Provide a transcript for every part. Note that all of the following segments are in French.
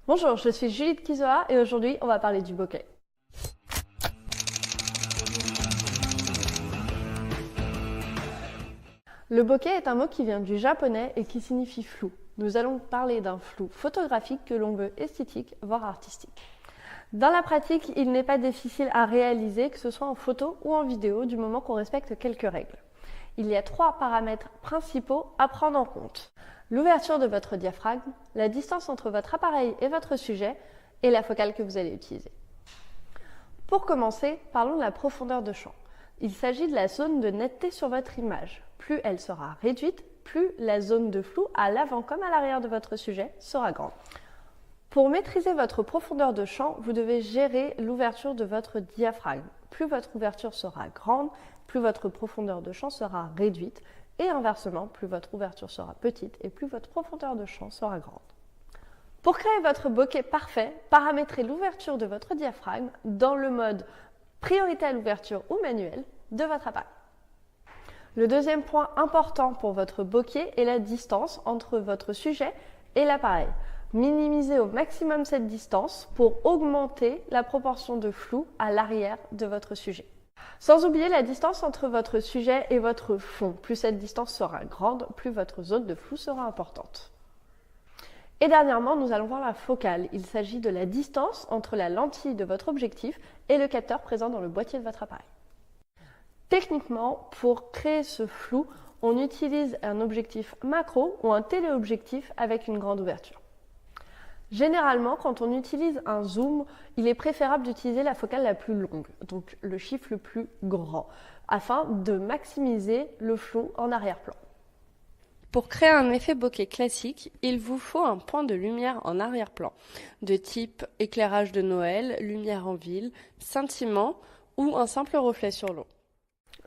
Bonjour, je suis Julie de Kizoa et aujourd'hui on va parler du bokeh. Le bokeh est un mot qui vient du japonais et qui signifie flou. Nous allons parler d'un flou photographique que l'on veut esthétique, voire artistique. Dans la pratique, il n'est pas difficile à réaliser, que ce soit en photo ou en vidéo, du moment qu'on respecte quelques règles. Il y a 3 paramètres principaux à prendre en compte. L'ouverture de votre diaphragme, la distance entre votre appareil et votre sujet et la focale que vous allez utiliser. Pour commencer, parlons de la profondeur de champ. Il s'agit de la zone de netteté sur votre image. Plus elle sera réduite, plus la zone de flou à l'avant comme à l'arrière de votre sujet sera grande. Pour maîtriser votre profondeur de champ, vous devez gérer l'ouverture de votre diaphragme. Plus votre ouverture sera grande, plus votre profondeur de champ sera réduite. Et inversement, plus votre ouverture sera petite et plus votre profondeur de champ sera grande. Pour créer votre bokeh parfait, paramétrez l'ouverture de votre diaphragme dans le mode priorité à l'ouverture ou manuel de votre appareil. Le deuxième point important pour votre bokeh est la distance entre votre sujet et l'appareil. Minimisez au maximum cette distance pour augmenter la proportion de flou à l'arrière de votre sujet. Sans oublier la distance entre votre sujet et votre fond. Plus cette distance sera grande, plus votre zone de flou sera importante. Et dernièrement, nous allons voir la focale. Il s'agit de la distance entre la lentille de votre objectif et le capteur présent dans le boîtier de votre appareil. Techniquement, pour créer ce flou, on utilise un objectif macro ou un téléobjectif avec une grande ouverture. Généralement, quand on utilise un zoom, il est préférable d'utiliser la focale la plus longue, donc le chiffre le plus grand, afin de maximiser le flou en arrière-plan. Pour créer un effet bokeh classique, il vous faut un point de lumière en arrière-plan, de type éclairage de Noël, lumière en ville, scintillement ou un simple reflet sur l'eau.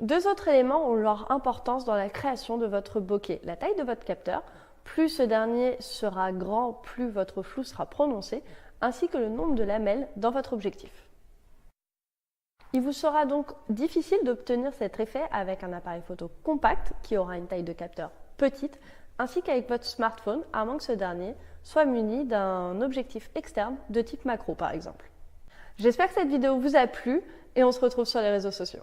2 autres éléments ont leur importance dans la création de votre bokeh. La taille de votre capteur, plus ce dernier sera grand, plus votre flou sera prononcé, ainsi que le nombre de lamelles dans votre objectif. Il vous sera donc difficile d'obtenir cet effet avec un appareil photo compact qui aura une taille de capteur petite, ainsi qu'avec votre smartphone, à moins que ce dernier soit muni d'un objectif externe de type macro par exemple. J'espère que cette vidéo vous a plu et on se retrouve sur les réseaux sociaux.